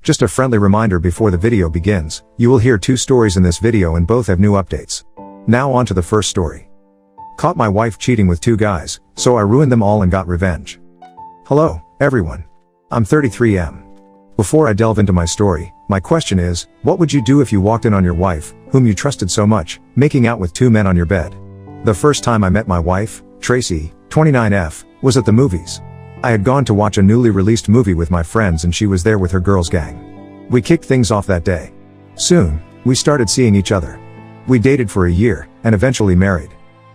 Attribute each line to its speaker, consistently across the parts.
Speaker 1: Just a friendly reminder before the video begins, you will hear two stories in this video and both have new updates. Now on to the first story. Caught my wife cheating with two guys, so I ruined them all and got revenge. Hello, everyone. I'm 33M. Before I delve into my story, my question is, what would you do if you walked in on your wife, whom you trusted so much, making out with two men on your bed? The first time I met my wife, Tracy, 29F, was at the movies. I had gone to watch a newly released movie with my friends and she was there with her girls gang. We kicked things off that day. Soon, we started seeing each other. We dated for a year, and eventually married.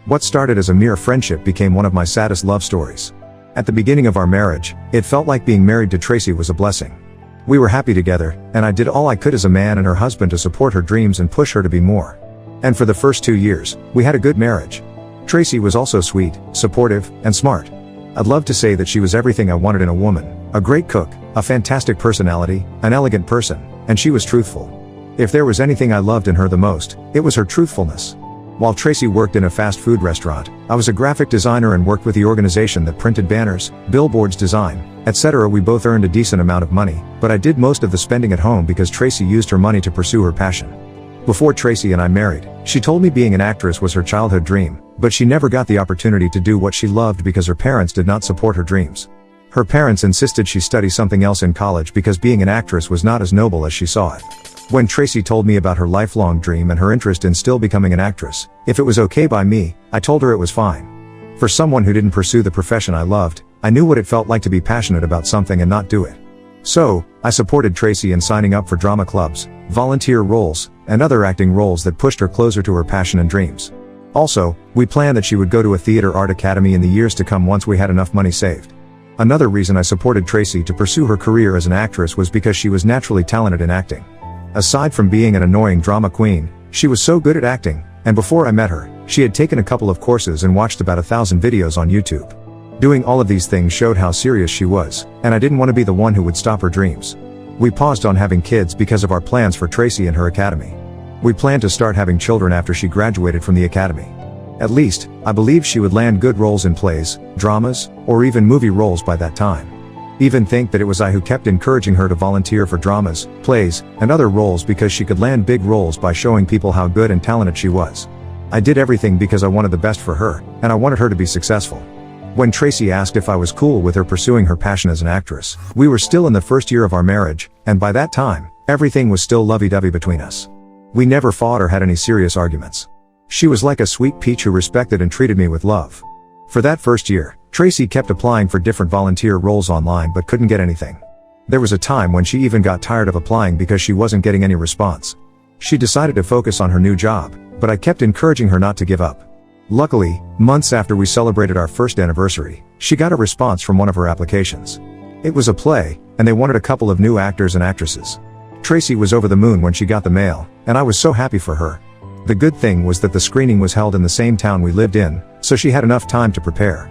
Speaker 1: What started as a mere friendship became one of my saddest love stories. At the beginning of our marriage, it felt like being married to Tracy was a blessing. We were happy together, and I did all I could as a man and her husband to support her dreams and push her to be more. And for the first 2 years, we had a good marriage. Tracy was also sweet, supportive, and smart. I'd love to say that she was everything I wanted in a woman: a great cook, a fantastic personality, an elegant person, and she was truthful. If there was anything I loved in her the most, it was her truthfulness. While Tracy worked in a fast food restaurant, I was a graphic designer and worked with the organization that printed banners, billboards design, etc. We both earned a decent amount of money, but I did most of the spending at home because Tracy used her money to pursue her passion. Before Tracy and I married, she told me being an actress was her childhood dream, but she never got the opportunity to do what she loved because her parents did not support her dreams. Her parents insisted she study something else in college because being an actress was not as noble as she saw it. When Tracy told me about her lifelong dream and her interest in still becoming an actress, if it was okay by me, I told her it was fine. For someone who didn't pursue the profession I loved, I knew what it felt like to be passionate about something and not do it. So, I supported Tracy in signing up for drama clubs, volunteer roles, and other acting roles that pushed her closer to her passion and dreams. Also, we planned that she would go to a theater art academy in the years to come once we had enough money saved. Another reason I supported Tracy to pursue her career as an actress was because she was naturally talented in acting. Aside from being an annoying drama queen, she was so good at acting, and before I met her, she had taken a couple of courses and watched about 1,000 videos on YouTube. Doing all of these things showed how serious she was, and I didn't want to be the one who would stop her dreams. We paused on having kids because of our plans for Tracy and her academy. We planned to start having children after she graduated from the academy. At least, I believed she would land good roles in plays, dramas, or even movie roles by that time. Even think that it was I who kept encouraging her to volunteer for dramas, plays, and other roles because she could land big roles by showing people how good and talented she was. I did everything because I wanted the best for her, and I wanted her to be successful. When Tracy asked if I was cool with her pursuing her passion as an actress, we were still in the first year of our marriage, and by that time, everything was still lovey-dovey between us. We never fought or had any serious arguments. She was like a sweet peach who respected and treated me with love. For that first year, Tracy kept applying for different volunteer roles online but couldn't get anything. There was a time when she even got tired of applying because she wasn't getting any response. She decided to focus on her new job, but I kept encouraging her not to give up. Luckily, months after we celebrated our first anniversary, she got a response from one of her applications. It was a play, and they wanted a couple of new actors and actresses. Tracy was over the moon when she got the mail, and I was so happy for her. The good thing was that the screening was held in the same town we lived in, so she had enough time to prepare.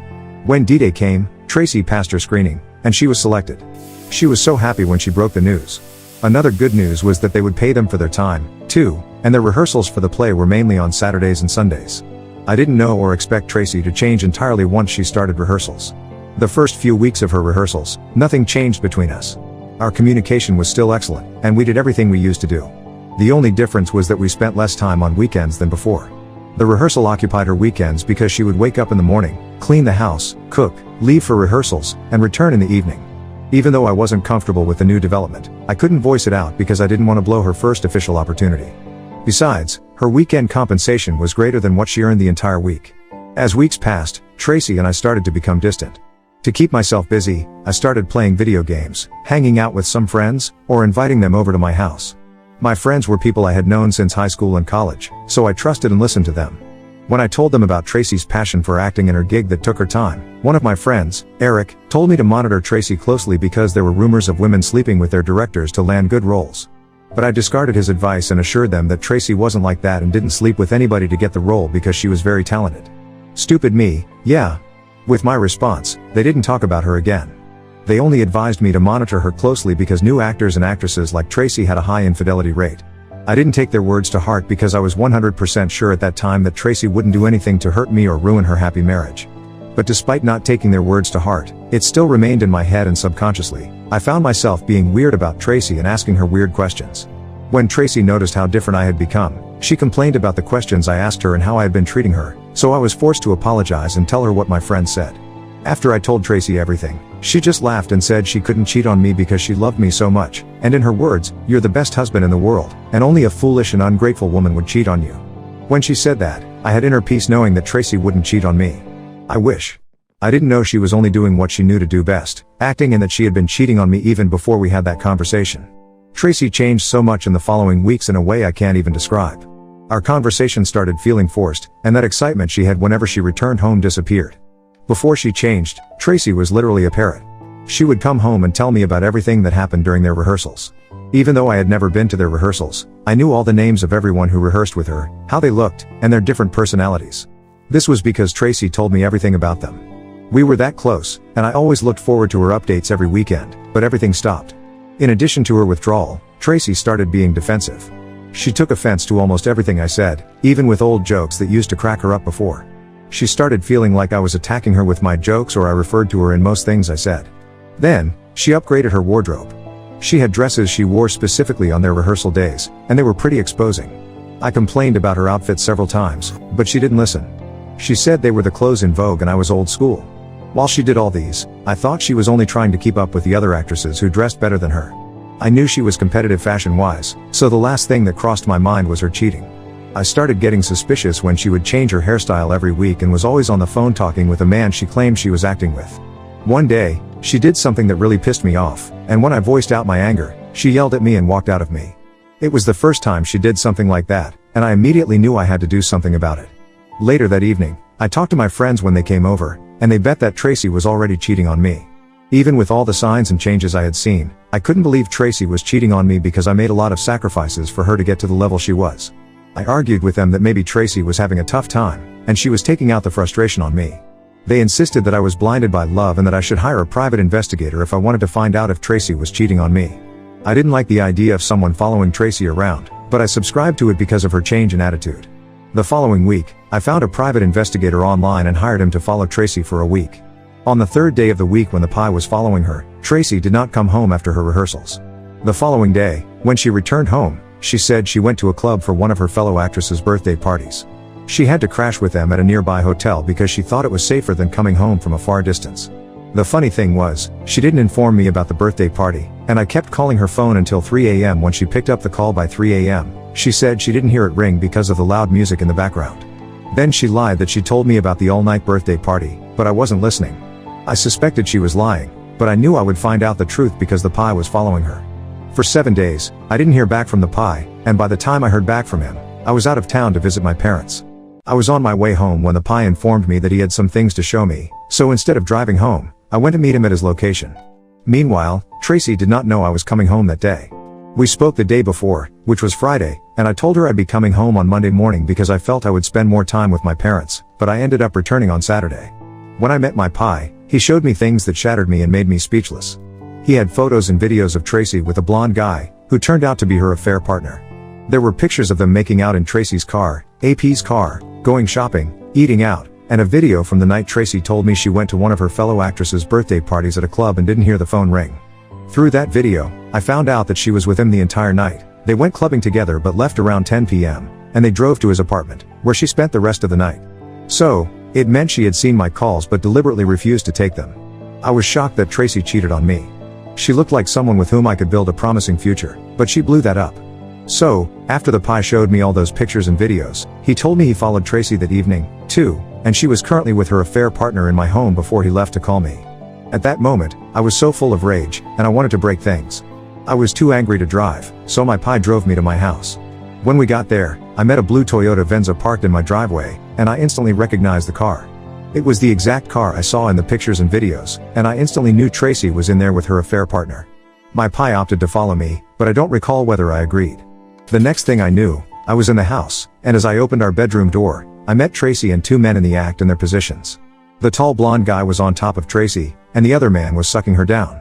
Speaker 1: When D-Day came, Tracy passed her screening, and she was selected. She was so happy when she broke the news. Another good news was that they would pay them for their time, too, and their rehearsals for the play were mainly on Saturdays and Sundays. I didn't know or expect Tracy to change entirely once she started rehearsals. The first few weeks of her rehearsals, nothing changed between us. Our communication was still excellent, and we did everything we used to do. The only difference was that we spent less time on weekends than before. The rehearsal occupied her weekends because she would wake up in the morning, clean the house, cook, leave for rehearsals, and return in the evening. Even though I wasn't comfortable with the new development, I couldn't voice it out because I didn't want to blow her first official opportunity. Besides, her weekend compensation was greater than what she earned the entire week. As weeks passed, Tracy and I started to become distant. To keep myself busy, I started playing video games, hanging out with some friends, or inviting them over to my house. My friends were people I had known since high school and college, so I trusted and listened to them. When I told them about Tracy's passion for acting and her gig that took her time, one of my friends, Eric, told me to monitor Tracy closely because there were rumors of women sleeping with their directors to land good roles. But I discarded his advice and assured them that Tracy wasn't like that and didn't sleep with anybody to get the role because she was very talented. Stupid me, yeah. With my response, they didn't talk about her again. They only advised me to monitor her closely because new actors and actresses like Tracy had a high infidelity rate. I didn't take their words to heart because I was 100% sure at that time that Tracy wouldn't do anything to hurt me or ruin her happy marriage. But despite not taking their words to heart, it still remained in my head and subconsciously, I found myself being weird about Tracy and asking her weird questions. When Tracy noticed how different I had become, she complained about the questions I asked her and how I had been treating her, so I was forced to apologize and tell her what my friend said. After I told Tracy everything, she just laughed and said she couldn't cheat on me because she loved me so much, and in her words, "You're the best husband in the world, and only a foolish and ungrateful woman would cheat on you." When she said that, I had inner peace knowing that Tracy wouldn't cheat on me. I wish. I didn't know she was only doing what she knew to do best, acting, and that she had been cheating on me even before we had that conversation. Tracy changed so much in the following weeks in a way I can't even describe. Our conversation started feeling forced, and that excitement she had whenever she returned home disappeared. Before she changed, Tracy was literally a parrot. She would come home and tell me about everything that happened during their rehearsals. Even though I had never been to their rehearsals, I knew all the names of everyone who rehearsed with her, how they looked, and their different personalities. This was because Tracy told me everything about them. We were that close, and I always looked forward to her updates every weekend, but everything stopped. In addition to her withdrawal, Tracy started being defensive. She took offense to almost everything I said, even with old jokes that used to crack her up before. She started feeling like I was attacking her with my jokes, or I referred to her in most things I said. Then, she upgraded her wardrobe. She had dresses she wore specifically on their rehearsal days, and they were pretty exposing. I complained about her outfits several times, but she didn't listen. She said they were the clothes in vogue and I was old school. While she did all these, I thought she was only trying to keep up with the other actresses who dressed better than her. I knew she was competitive fashion-wise, so the last thing that crossed my mind was her cheating. I started getting suspicious when she would change her hairstyle every week and was always on the phone talking with a man she claimed she was acting with. One day, she did something that really pissed me off, and when I voiced out my anger, she yelled at me and walked out of me. It was the first time she did something like that, and I immediately knew I had to do something about it. Later that evening, I talked to my friends when they came over, and they bet that Tracy was already cheating on me. Even with all the signs and changes I had seen, I couldn't believe Tracy was cheating on me because I made a lot of sacrifices for her to get to the level she was. I argued with them that maybe Tracy was having a tough time, and she was taking out the frustration on me. They insisted that I was blinded by love and that I should hire a private investigator if I wanted to find out if Tracy was cheating on me. I didn't like the idea of someone following Tracy around, but I subscribed to it because of her change in attitude. The following week, I found a private investigator online and hired him to follow Tracy for a week. On the third day of the week when the pie was following her, Tracy did not come home after her rehearsals. The following day, when she returned home, she said she went to a club for one of her fellow actresses' birthday parties. She had to crash with them at a nearby hotel because she thought it was safer than coming home from a far distance. The funny thing was, she didn't inform me about the birthday party, and I kept calling her phone until 3 a.m. When she picked up the call by 3 a.m., she said she didn't hear it ring because of the loud music in the background. Then she lied that she told me about the all-night birthday party, but I wasn't listening. I suspected she was lying, but I knew I would find out the truth because the pie was following her. For 7 days, I didn't hear back from the pie, and by the time I heard back from him, I was out of town to visit my parents. I was on my way home when the pie informed me that he had some things to show me, so instead of driving home, I went to meet him at his location. Meanwhile, Tracy did not know I was coming home that day. We spoke the day before, which was Friday, and I told her I'd be coming home on Monday morning because I felt I would spend more time with my parents, but I ended up returning on Saturday. When I met my pie, he showed me things that shattered me and made me speechless. He had photos and videos of Tracy with a blonde guy, who turned out to be her affair partner. There were pictures of them making out in Tracy's car, AP's car, going shopping, eating out, and a video from the night Tracy told me she went to one of her fellow actresses' birthday parties at a club and didn't hear the phone ring. Through that video, I found out that she was with him the entire night. They went clubbing together but left around 10 p.m., and they drove to his apartment, where she spent the rest of the night. So, it meant she had seen my calls but deliberately refused to take them. I was shocked that Tracy cheated on me. She looked like someone with whom I could build a promising future, but she blew that up. So, after the pie showed me all those pictures and videos, he told me he followed Tracy that evening, too, and she was currently with her affair partner in my home before he left to call me. At that moment, I was so full of rage, and I wanted to break things. I was too angry to drive, so my pie drove me to my house. When we got there, I met a blue Toyota Venza parked in my driveway, and I instantly recognized the car. It was the exact car I saw in the pictures and videos, and I instantly knew Tracy was in there with her affair partner. My pie opted to follow me, but I don't recall whether I agreed. The next thing I knew, I was in the house, and as I opened our bedroom door, I met Tracy and two men in the act in their positions. The tall blonde guy was on top of Tracy, and the other man was sucking her down.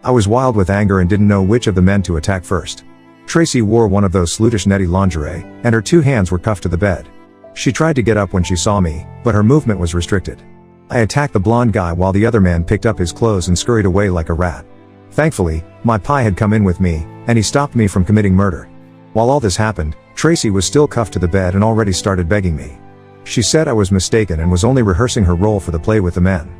Speaker 1: I was wild with anger and didn't know which of the men to attack first. Tracy wore one of those sluttish netty lingerie, and her two hands were cuffed to the bed. She tried to get up when she saw me, but her movement was restricted. I attacked the blonde guy while the other man picked up his clothes and scurried away like a rat. Thankfully, my pi had come in with me, and he stopped me from committing murder. While all this happened, Tracy was still cuffed to the bed and already started begging me. She said I was mistaken and was only rehearsing her role for the play with the men.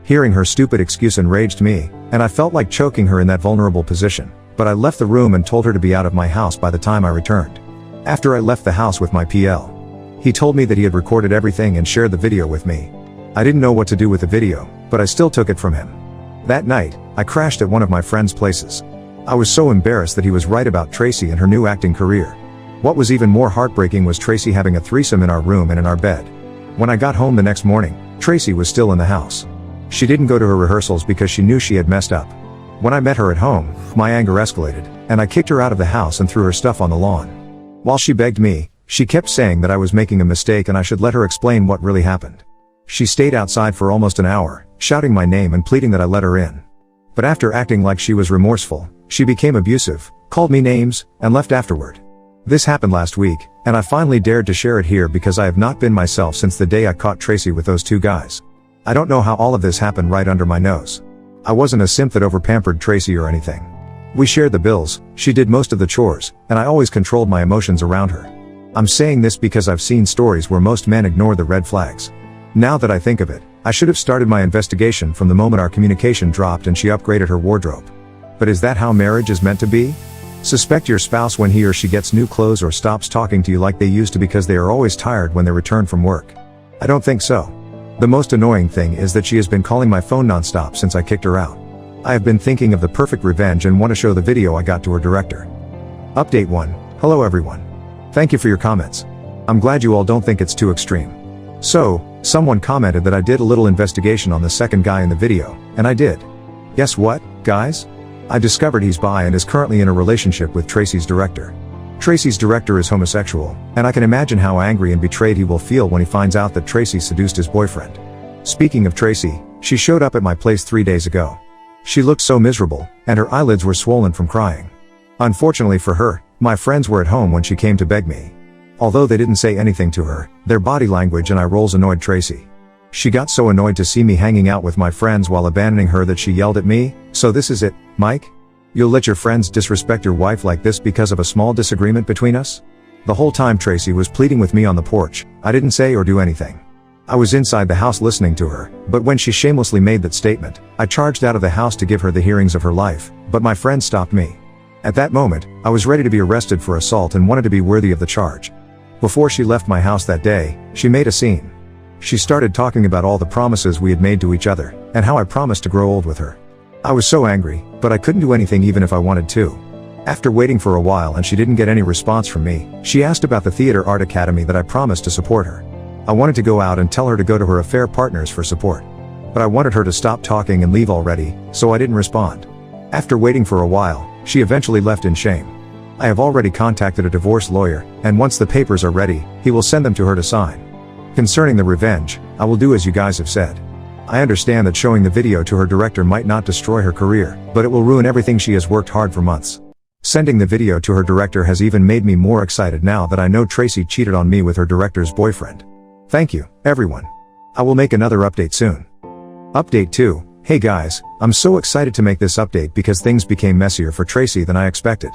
Speaker 1: Hearing her stupid excuse enraged me, and I felt like choking her in that vulnerable position, but I left the room and told her to be out of my house by the time I returned. After I left the house with my PL, he told me that he had recorded everything and shared the video with me. I didn't know what to do with the video, but I still took it from him. That night, I crashed at one of my friend's places. I was so embarrassed that he was right about Tracy and her new acting career. What was even more heartbreaking was Tracy having a threesome in our room and in our bed. When I got home the next morning, Tracy was still in the house. She didn't go to her rehearsals because she knew she had messed up. When I met her at home, my anger escalated, and I kicked her out of the house and threw her stuff on the lawn. While she begged me, she kept saying that I was making a mistake and I should let her explain what really happened. She stayed outside for almost an hour, shouting my name and pleading that I let her in. But after acting like she was remorseful, she became abusive, called me names, and left afterward. This happened last week, and I finally dared to share it here because I have not been myself since the day I caught Tracy with those two guys. I don't know how all of this happened right under my nose. I wasn't a simp that over-pampered Tracy or anything. We shared the bills, she did most of the chores, and I always controlled my emotions around her. I'm saying this because I've seen stories where most men ignore the red flags. Now that I think of it, I should have started my investigation from the moment our communication dropped and she upgraded her wardrobe. But is that how marriage is meant to be? Suspect your spouse when he or she gets new clothes or stops talking to you like they used to because they are always tired when they return from work. I don't think so. The most annoying thing is that she has been calling my phone nonstop since I kicked her out. I have been thinking of the perfect revenge and want to show the video I got to her director. Update 1. Hello everyone. Thank you for your comments. I'm glad you all don't think it's too extreme. So, someone commented that I did a little investigation on the second guy in the video, and I did. Guess what, guys? I discovered he's bi and is currently in a relationship with Tracy's director. Tracy's director is homosexual, and I can imagine how angry and betrayed he will feel when he finds out that Tracy seduced his boyfriend. Speaking of Tracy, she showed up at my place 3 days ago. She looked so miserable, and her eyelids were swollen from crying. Unfortunately for her, my friends were at home when she came to beg me. Although they didn't say anything to her, their body language and eye rolls annoyed Tracy. She got so annoyed to see me hanging out with my friends while abandoning her that she yelled at me, "So this is it, Mike? You'll let your friends disrespect your wife like this because of a small disagreement between us?" The whole time Tracy was pleading with me on the porch, I didn't say or do anything. I was inside the house listening to her, but when she shamelessly made that statement, I charged out of the house to give her the hearings of her life, but my friend stopped me. At that moment, I was ready to be arrested for assault and wanted to be worthy of the charge. Before she left my house that day, she made a scene. She started talking about all the promises we had made to each other, and how I promised to grow old with her. I was so angry, but I couldn't do anything even if I wanted to. After waiting for a while and she didn't get any response from me, she asked about the Theater Art Academy that I promised to support her. I wanted to go out and tell her to go to her affair partners for support. But I wanted her to stop talking and leave already, so I didn't respond. After waiting for a while, she eventually left in shame. I have already contacted a divorce lawyer, and once the papers are ready, he will send them to her to sign. Concerning the revenge, I will do as you guys have said. I understand that showing the video to her director might not destroy her career, but it will ruin everything she has worked hard for months. Sending the video to her director has even made me more excited now that I know Tracy cheated on me with her director's boyfriend. Thank you, everyone. I will make another update soon. Update 2. Hey guys, I'm so excited to make this update because things became messier for Tracy than I expected.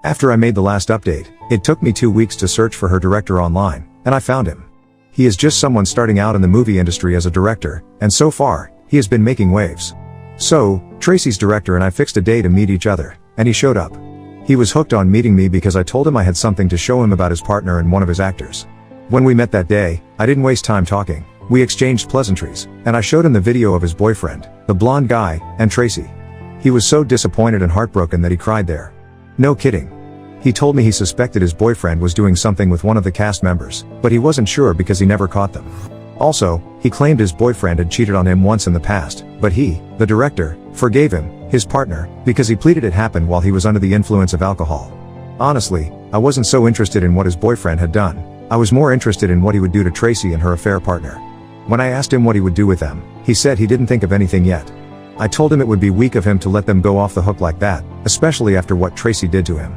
Speaker 1: After I made the last update, it took me 2 weeks to search for her director online, and I found him. He is just someone starting out in the movie industry as a director, and so far, he has been making waves. So, Tracy's director and I fixed a day to meet each other, and he showed up. He was hooked on meeting me because I told him I had something to show him about his partner and one of his actors. When we met that day, I didn't waste time talking. We exchanged pleasantries, and I showed him the video of his boyfriend, the blonde guy, and Tracy. He was so disappointed and heartbroken that he cried there. No kidding. He told me he suspected his boyfriend was doing something with one of the cast members, but he wasn't sure because he never caught them. Also, he claimed his boyfriend had cheated on him once in the past, but he, the director, forgave him, his partner, because he pleaded it happened while he was under the influence of alcohol. Honestly, I wasn't so interested in what his boyfriend had done. I was more interested in what he would do to Tracy and her affair partner. When I asked him what he would do with them, he said he didn't think of anything yet. I told him it would be weak of him to let them go off the hook like that, especially after what Tracy did to him.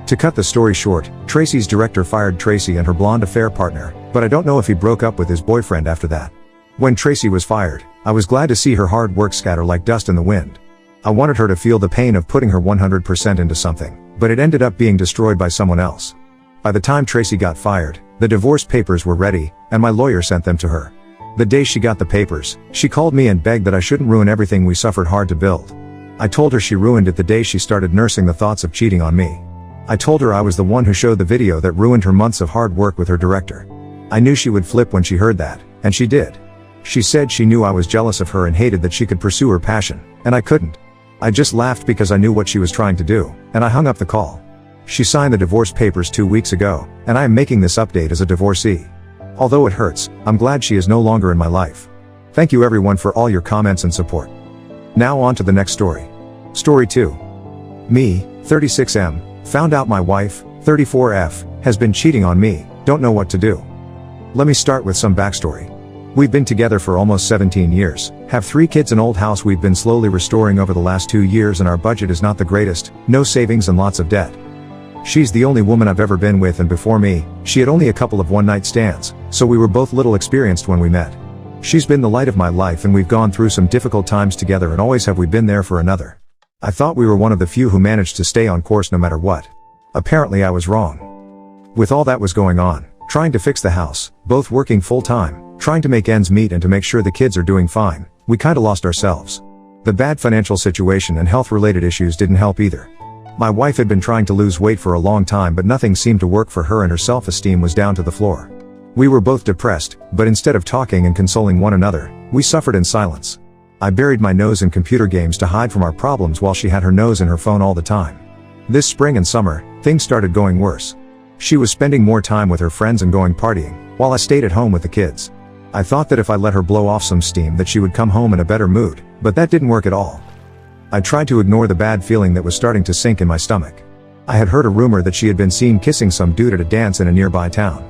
Speaker 1: To cut the story short, Tracy's director fired Tracy and her blonde affair partner, but I don't know if he broke up with his boyfriend after that. When Tracy was fired, I was glad to see her hard work scatter like dust in the wind. I wanted her to feel the pain of putting her 100% into something, but it ended up being destroyed by someone else. By the time Tracy got fired, the divorce papers were ready, and my lawyer sent them to her. The day she got the papers, she called me and begged that I shouldn't ruin everything we suffered hard to build. I told her she ruined it the day she started nursing the thoughts of cheating on me. I told her I was the one who showed the video that ruined her months of hard work with her director. I knew she would flip when she heard that, and she did. She said she knew I was jealous of her and hated that she could pursue her passion, and I couldn't. I just laughed because I knew what she was trying to do, and I hung up the call. She signed the divorce papers 2 weeks ago, and I am making this update as a divorcee. Although it hurts, I'm glad she is no longer in my life. Thank you everyone for all your comments and support. Now on to the next story. Story 2. Me, 36M, found out my wife, 34F, has been cheating on me, don't know what to do. Let me start with some backstory. We've been together for almost 17 years, have 3 kids, an old house we've been slowly restoring over the last 2 years, and our budget is not the greatest, no savings and lots of debt. She's the only woman I've ever been with, and before me, she had only a couple of one-night stands, so we were both little experienced when we met. She's been the light of my life, and we've gone through some difficult times together, and always have we been there for another. I thought we were one of the few who managed to stay on course no matter what. Apparently I was wrong. With all that was going on, trying to fix the house, both working full-time, trying to make ends meet and to make sure the kids are doing fine, we kinda lost ourselves. The bad financial situation and health-related issues didn't help either. My wife had been trying to lose weight for a long time, but nothing seemed to work for her and her self-esteem was down to the floor. We were both depressed, but instead of talking and consoling one another, we suffered in silence. I buried my nose in computer games to hide from our problems while she had her nose in her phone all the time. This spring and summer, things started going worse. She was spending more time with her friends and going partying, while I stayed at home with the kids. I thought that if I let her blow off some steam that she would come home in a better mood, but that didn't work at all. I tried to ignore the bad feeling that was starting to sink in my stomach. I had heard a rumor that she had been seen kissing some dude at a dance in a nearby town.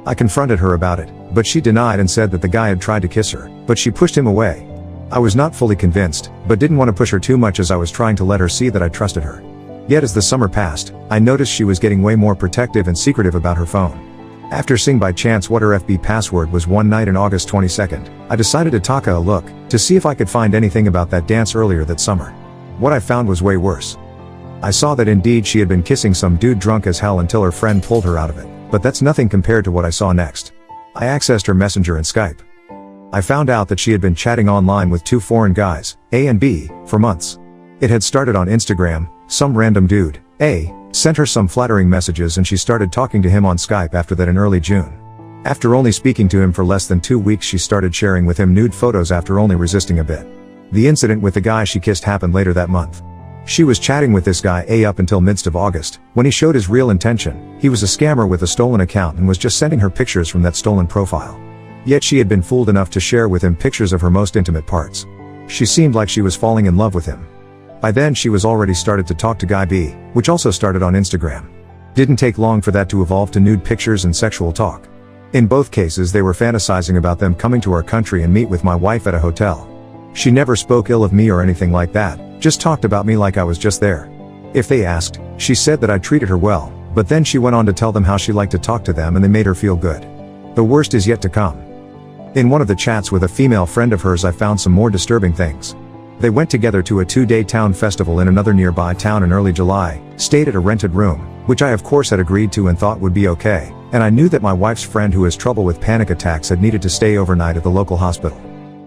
Speaker 1: I confronted her about it, but she denied and said that the guy had tried to kiss her, but she pushed him away. I was not fully convinced, but didn't want to push her too much as I was trying to let her see that I trusted her. Yet as the summer passed, I noticed she was getting way more protective and secretive about her phone. After seeing by chance what her FB password was one night in August 22nd, I decided to take a look, to see if I could find anything about that dance earlier that summer. What I found was way worse. I saw that indeed she had been kissing some dude drunk as hell until her friend pulled her out of it, but that's nothing compared to what I saw next. I accessed her Messenger and Skype. I found out that she had been chatting online with 2 foreign guys, A and B, for months. It had started on Instagram. Some random dude, A, sent her some flattering messages and she started talking to him on Skype after that in early June. After only speaking to him for less than 2 weeks, she started sharing with him nude photos after only resisting a bit. The incident with the guy she kissed happened later that month. She was chatting with this guy A up until midst of August, when he showed his real intention. He was a scammer with a stolen account and was just sending her pictures from that stolen profile. Yet she had been fooled enough to share with him pictures of her most intimate parts. She seemed like she was falling in love with him. By then she was already started to talk to guy B, which also started on Instagram. Didn't take long for that to evolve to nude pictures and sexual talk. In both cases they were fantasizing about them coming to our country and meet with my wife at a hotel. She never spoke ill of me or anything like that, just talked about me like I was just there. If they asked, she said that I treated her well, but then she went on to tell them how she liked to talk to them and they made her feel good. The worst is yet to come. In one of the chats with a female friend of hers I found some more disturbing things. They went together to a 2-day town festival in another nearby town in early July, stayed at a rented room, which I of course had agreed to and thought would be okay, and I knew that my wife's friend who has trouble with panic attacks had needed to stay overnight at the local hospital.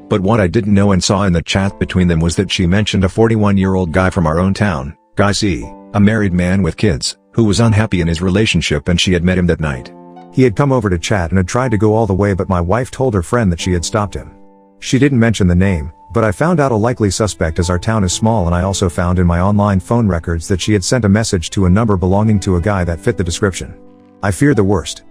Speaker 1: But what I didn't know and saw in the chat between them was that she mentioned a 41-year-old guy from our own town, Guy C, a married man with kids, who was unhappy in his relationship and she had met him that night. He had come over to chat and had tried to go all the way, but my wife told her friend that she had stopped him. She didn't mention the name, but I found out a likely suspect as our town is small, and I also found in my online phone records that she had sent a message to a number belonging to a guy that fit the description. I feared the worst.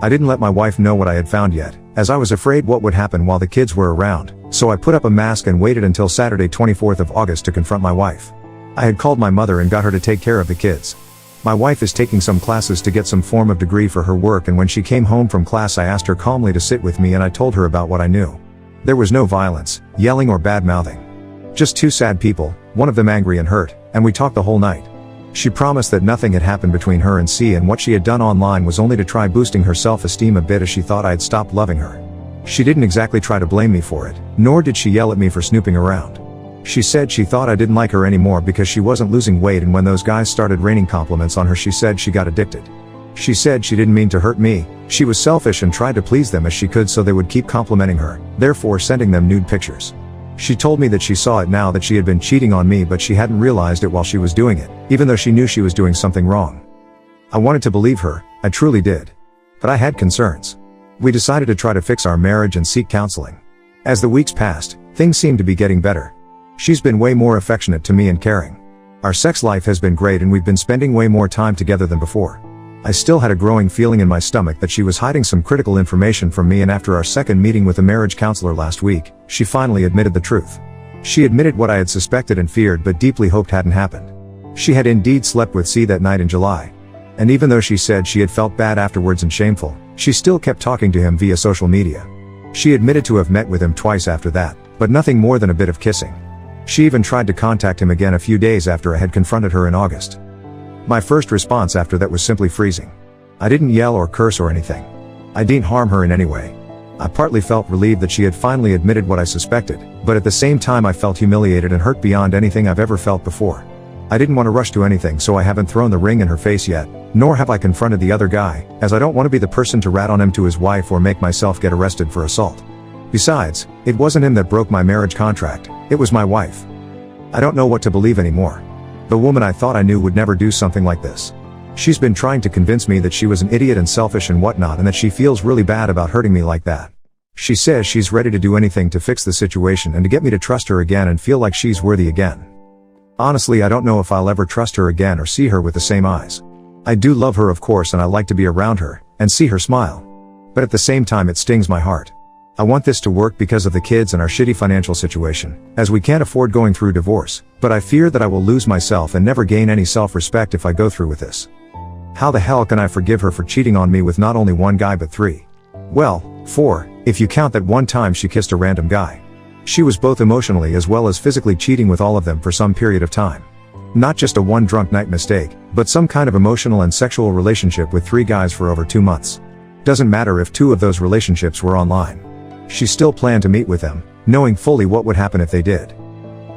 Speaker 1: I didn't let my wife know what I had found yet, as I was afraid what would happen while the kids were around, so I put up a mask and waited until Saturday 24th of August to confront my wife. I had called my mother and got her to take care of the kids. My wife is taking some classes to get some form of degree for her work, and when she came home from class I asked her calmly to sit with me and I told her about what I knew. There was no violence, yelling or bad-mouthing. Just 2 sad people, one of them angry and hurt, and we talked the whole night. She promised that nothing had happened between her and C, and what she had done online was only to try boosting her self-esteem a bit, as she thought I had stopped loving her. She didn't exactly try to blame me for it, nor did she yell at me for snooping around. She said she thought I didn't like her anymore because she wasn't losing weight, and when those guys started raining compliments on her, she said she got addicted. She said she didn't mean to hurt me, she was selfish and tried to please them as she could so they would keep complimenting her, therefore sending them nude pictures. She told me that she saw it now that she had been cheating on me, but she hadn't realized it while she was doing it, even though she knew she was doing something wrong. I wanted to believe her, I truly did. But I had concerns. We decided to try to fix our marriage and seek counseling. As the weeks passed, things seemed to be getting better. She's been way more affectionate to me and caring. Our sex life has been great and we've been spending way more time together than before. I still had a growing feeling in my stomach that she was hiding some critical information from me, and after our second meeting with a marriage counselor last week, she finally admitted the truth. She admitted what I had suspected and feared but deeply hoped hadn't happened. She had indeed slept with C that night in July. And even though she said she had felt bad afterwards and shameful, she still kept talking to him via social media. She admitted to have met with him twice after that, but nothing more than a bit of kissing. She even tried to contact him again a few days after I had confronted her in August. My first response after that was simply freezing. I didn't yell or curse or anything. I didn't harm her in any way. I partly felt relieved that she had finally admitted what I suspected, but at the same time I felt humiliated and hurt beyond anything I've ever felt before. I didn't want to rush to anything, so I haven't thrown the ring in her face yet, nor have I confronted the other guy, as I don't want to be the person to rat on him to his wife or make myself get arrested for assault. Besides, it wasn't him that broke my marriage contract, it was my wife. I don't know what to believe anymore. The woman I thought I knew would never do something like this. She's been trying to convince me that she was an idiot and selfish and whatnot, and that she feels really bad about hurting me like that. She says she's ready to do anything to fix the situation and to get me to trust her again and feel like she's worthy again. Honestly, I don't know if I'll ever trust her again or see her with the same eyes. I do love her, of course, and I like to be around her and see her smile. But at the same time it stings my heart. I want this to work because of the kids and our shitty financial situation, as we can't afford going through divorce, but I fear that I will lose myself and never gain any self-respect if I go through with this. How the hell can I forgive her for cheating on me with not only one guy but 3? Well, 4, if you count that one time she kissed a random guy. She was both emotionally as well as physically cheating with all of them for some period of time. Not just a one drunk night mistake, but some kind of emotional and sexual relationship with 3 guys for over 2 months. Doesn't matter if 2 of those relationships were online. She still planned to meet with them, knowing fully what would happen if they did.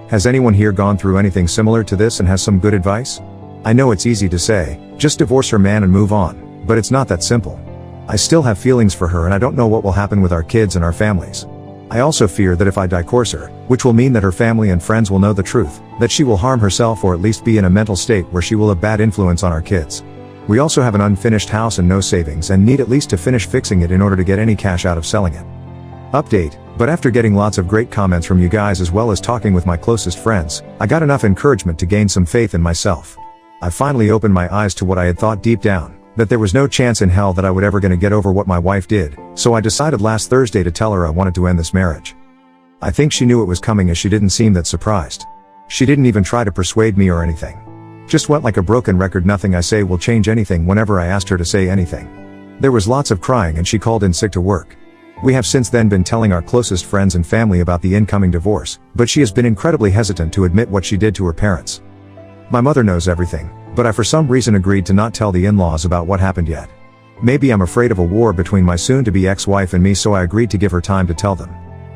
Speaker 1: Has anyone here gone through anything similar to this and has some good advice? I know it's easy to say, just divorce her man and move on, but it's not that simple. I still have feelings for her and I don't know what will happen with our kids and our families. I also fear that if I divorce her, which will mean that her family and friends will know the truth, that she will harm herself or at least be in a mental state where she will have bad influence on our kids. We also have an unfinished house and no savings and need at least to finish fixing it in order to get any cash out of selling it. Update, but after getting lots of great comments from you guys as well as talking with my closest friends, I got enough encouragement to gain some faith in myself. I finally opened my eyes to what I had thought deep down, that there was no chance in hell that I would ever gonna get over what my wife did, so I decided last Thursday to tell her I wanted to end this marriage. I think she knew it was coming as she didn't seem that surprised. She didn't even try to persuade me or anything. Just went like a broken record, nothing I say will change anything whenever I asked her to say anything. There was lots of crying and she called in sick to work. We have since then been telling our closest friends and family about the incoming divorce, but she has been incredibly hesitant to admit what she did to her parents. My mother knows everything, but I for some reason agreed to not tell the in-laws about what happened yet. Maybe I'm afraid of a war between my soon-to-be ex-wife and me, so I agreed to give her time to tell them.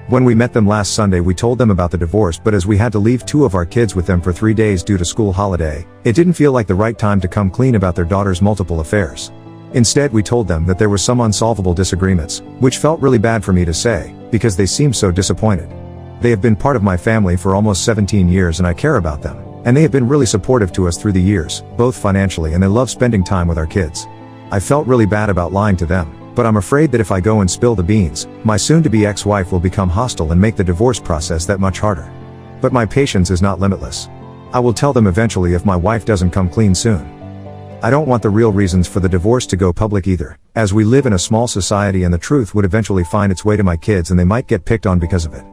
Speaker 1: When we met them last Sunday, we told them about the divorce, but as we had to leave 2 of our kids with them for 3 days due to school holiday, it didn't feel like the right time to come clean about their daughter's multiple affairs. Instead, we told them that there were some unsolvable disagreements, which felt really bad for me to say, because they seemed so disappointed. They have been part of my family for almost 17 years and I care about them, and they have been really supportive to us through the years, both financially, and they love spending time with our kids. I felt really bad about lying to them, but I'm afraid that if I go and spill the beans, my soon-to-be ex-wife will become hostile and make the divorce process that much harder. But my patience is not limitless. I will tell them eventually if my wife doesn't come clean soon. I don't want the real reasons for the divorce to go public either, as we live in a small society and the truth would eventually find its way to my kids and they might get picked on because of it.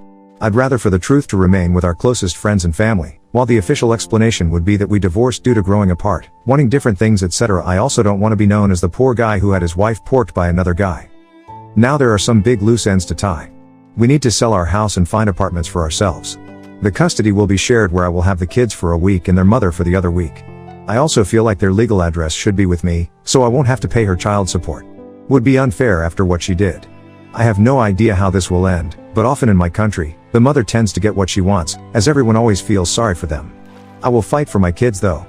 Speaker 1: I'd rather for the truth to remain with our closest friends and family, while the official explanation would be that we divorced due to growing apart, wanting different things, etc. I also don't want to be known as the poor guy who had his wife porked by another guy. Now there are some big loose ends to tie. We need to sell our house and find apartments for ourselves. The custody will be shared, where I will have the kids for a week and their mother for the other week. I also feel like their legal address should be with me, so I won't have to pay her child support. Would be unfair after what she did. I have no idea how this will end, but often in my country, the The mother tends to get what she wants, as everyone always feels sorry for them. I will fight for my kids though.